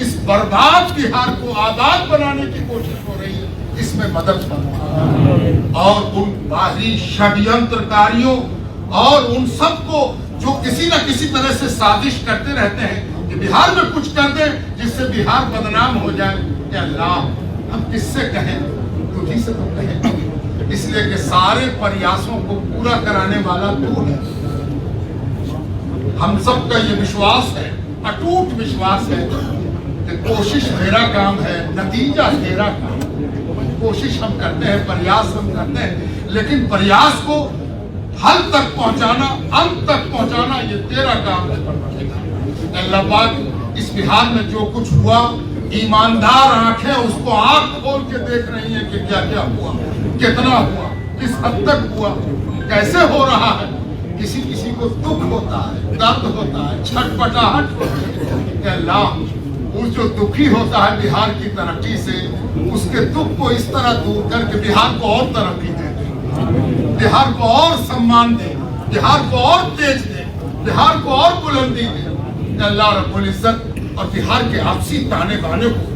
इस बर्बाद बिहार को आबाद बनाने की कोशिश हो रही है, इसमें मदद करना और उन बाहरी षड्यंत्रकारियों और उन सबको जो किसी न किसी तरह से साजिश करते रहते हैं कि बिहार में कुछ कर दे जिससे बिहार बदनाम हो जाए। या अल्लाह, हम किससे कहें? तुझी से तो कहें, इसलिए कि सारे प्रयासों को पूरा कराने वाला तू है। हम सबका ये विश्वास है, अटूट विश्वास है कि कोशिश मेरा काम है, नतीजा तेरा काम। कोशिश हम करते हैं, प्रयास हम करते हैं, लेकिन प्रयास को हल तक पहुंचाना, अंत तक पहुंचाना, ये तेरा काम है। अल्लाह पाक, इस बिहार में जो कुछ हुआ, ईमानदार आंखें उसको आंख खोल के देख रही हैं कि क्या क्या हुआ, कितना हुआ, किस हद तक हुआ, कैसे हो रहा है। किसी किसी को दुख होता है, दर्द होता है, छटपटाहट होती है। अल्लाह, वो जो दुखी होता है बिहार की तरक्की से, उसके दुख को इस तरह दूर करके बिहार को और तरक्की दे, बिहार को और सम्मान दे, बिहार को और तेज दे, बिहार को और बुलंदी दे। अल्लाह रब्बुल इज्जत और बिहार के आपसी ताने बाने को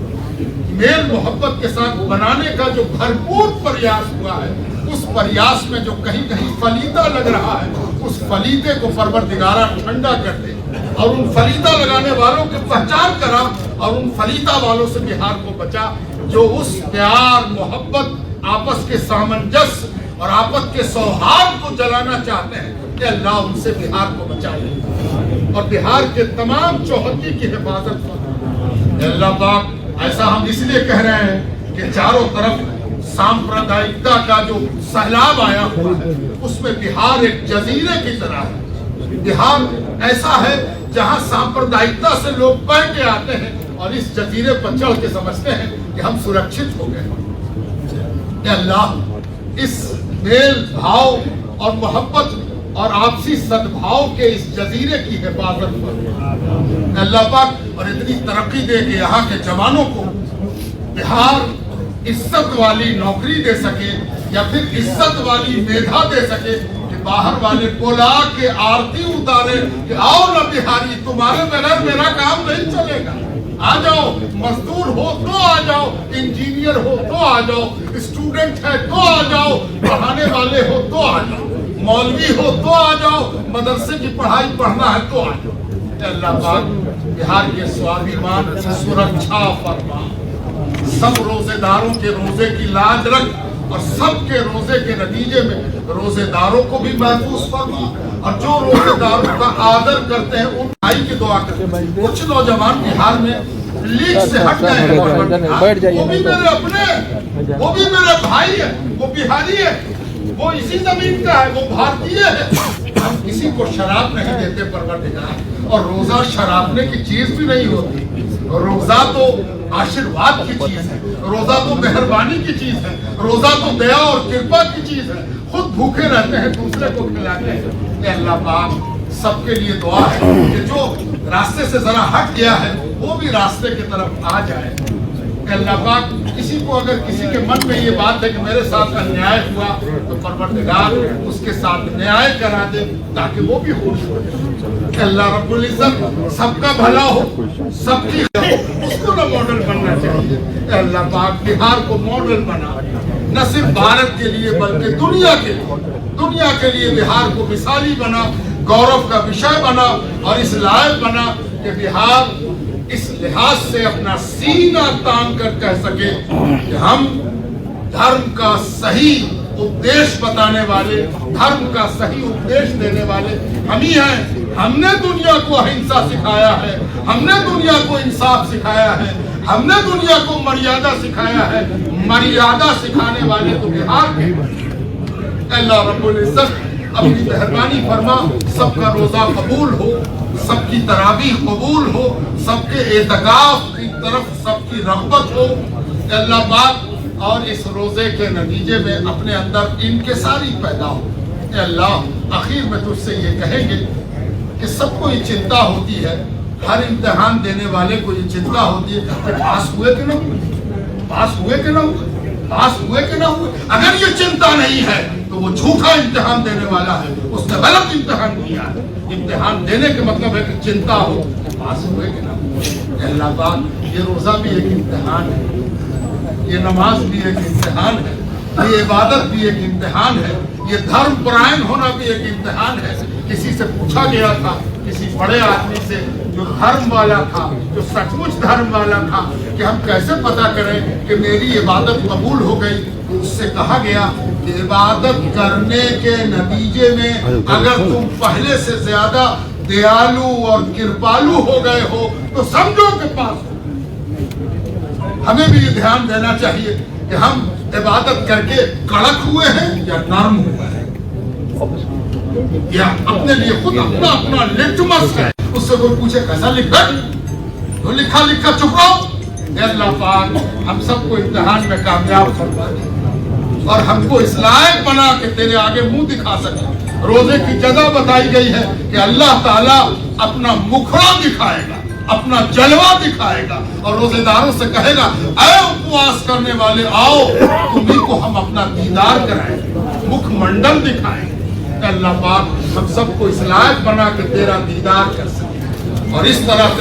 मेल मोहब्बत के साथ बनाने का जो भरपूर प्रयास हुआ है, उस प्रयास में जो कहीं कहीं फलीता लग रहा है, उस फलीते को परवरदिगारा ठंडा कर दे और उन फलीता लगाने वालों की पहचान करा और उन फलीता वालों से बिहार को बचा जो उस प्यार मोहब्बत, आपस के सामंजस्य और आपस के सौहार्द को जलाना चाहते हैं। कि अल्लाह उनसे बिहार को बचा ले और बिहार के तमाम चौहद्दी की हिफाजत करे। अल्लाह पाक, ऐसा हम इसलिए कह रहे हैं कि चारों तरफ सांप्रदायिकता का जो सैलाब आया हुआ है, उसमें बिहार एक जजीरे की तरह है। बिहार ऐसा है जहां सांप्रदायिकता से लोग बह के आते हैं और इस जजीरे पर चढ़ के समझते हैं कि हम सुरक्षित हो गए। अल्लाह, इस मेल भाव और मोहब्बत और आपसी सद्भाव के इस जजीरे की हिफाजत पर अल्लाह पाक और इतनी तरक्की दे के यहाँ के जवानों को बिहार इज्जत वाली नौकरी दे सके या फिर इज्जत वाली मेधा दे सके कि बाहर वाले बोला के आरती उतारे कि आओ ना बिहारी, तुम्हारे बगैर मेरा काम नहीं चलेगा। आ जाओ, मजदूर हो तो आ जाओ, इंजीनियर हो तो आ जाओ, स्टूडेंट है तो आ जाओ, पढ़ाने वाले हो तो आ जाओ, मौलवी हो तो आ जाओ, मदरसे की पढ़ाई पढ़ना है तो आ जाओ। अल्लाह पाक बिहार के स्वाभिमान की सुरक्षा फरमा, सब रोजेदारों के रोजे की लाज रख और सबके रोजे के नतीजे में रोजेदारों को भी महफूज फरमा और जो रोजेदारों का आदर करते हैं उन भाई की दुआ करते हैं। कुछ नौजवान बिहार में लीग से हट गए हैं, वो भी मेरे अपने, वो भी मेरे भाई है, वो बिहारी है, वो इसी जमीन का है, वो भारतीय है। हम किसी को शराब नहीं देते परवरदिगार, और रोजा शराबने की चीज भी नहीं होती। रोजा तो आशीर्वाद की चीज है, रोजा तो मेहरबानी की चीज है, रोजा तो दया और कृपा की चीज है। खुद भूखे रहते हैं, दूसरे को खिलाते हैं। अल्लाह पाक सबके लिए दुआ है कि जो रास्ते से जरा हट गया है वो भी रास्ते की तरफ आ जाए। अल्लाह पाक किसी को, अगर किसी के मन में ये बात है कि मेरे साथ अन्याय हुआ, तो परवरदिगार उसके साथ न्याय करा दे ताकि वो भी खुश हो। अल्लाह रब्बुल इज्जत सबका भला हो, सबकी उसको ना मॉडल बनना चाहिए। अल्लाह पाक बिहार को मॉडल बना, न सिर्फ भारत के लिए बल्कि दुनिया के लिए बिहार को मिसाली बना, गौरव का विषय बना और इस लायक बना कि बिहार इस लिहाज से अपना सीना तान कर कह सके कि हम धर्म का सही उपदेश बताने वाले, धर्म का सही उपदेश देने वाले हम ही हैं। हमने दुनिया को अहिंसा सिखाया है, हमने दुनिया को इंसाफ सिखाया है, हमने दुनिया को मर्यादा सिखाया है। मर्यादा सिखाने वाले तो बिहार के। अल्लाह रब्बुल इज्जत अपनी मेहरबानी फरमा, सबका रोजा कबूल हो, सबकी तरावीह कबूल हो, सबके एतकाफ की तरफ सबकी रग़बत हो। अल्लाह पाक और इस रोजे के नतीजे में अपने अंदर इंकिसारी पैदा हो। अल्लाह आखिर में तुझसे ये कहेंगे कि सबको ये चिंता होती है, हर इम्तिहान देने वाले को ये चिंता होती है कि पास हुए कि ना हुए, पास हुए कि ना हुए, पास हुए कि ना हुए। अगर ये चिंता नहीं है तो वो झूठा इम्तिहान देने वाला है, उसने गलत इम्तिहान दिया है। इम्तिहान देने के मतलब है कि चिंता हो पास हुए कि ना हुए। अल्लाह पाक ये रोज़ा भी एक इम्तिहान है, ये नमाज भी एक इम्तिहान है, ये इबादत भी एक इम्तिहान है, ये धर्म परायण होना भी एक इम्तिहान है। किसी से पूछा गया था, किसी बड़े आदमी से जो धर्म वाला था, जो सचमुच धर्म वाला था, कि हम कैसे पता करें कि मेरी इबादत कबूल हो गई। उससे कहा गया कि इबादत करने के नतीजे में अगर तुम पहले से ज्यादा दयालु और कृपालु हो गए हो तो समझो कि पास हो। हमें भी ये ध्यान देना चाहिए कि हम इबादत करके कड़क हुए हैं या नरम हुए हैं, या अपने लिए खुद अपना अपना लिटमस है। उससे कोई पूछे कैसा लिखा, तो लिखा लिखा चुप रहो। अल्लाह पाक हम सबको इम्तिहान में कामयाब करवा दे और हमको इस लायक बना के तेरे आगे मुंह दिखा सके। रोजे की जगह बताई गई है कि अल्लाह ताला अपना मुखड़ा दिखाएगा, अपना जलवा दिखाएगा और रोजेदारों से कहेगा, ऐ उपवास करने वाले आओ, तुम्हीं को हम अपना दीदार कराएंगे, मुखमंडल दिखाएंगे। अल्लाह पाक हम सबको इस लायक बना के तेरा दीदार कर सके और इस तरह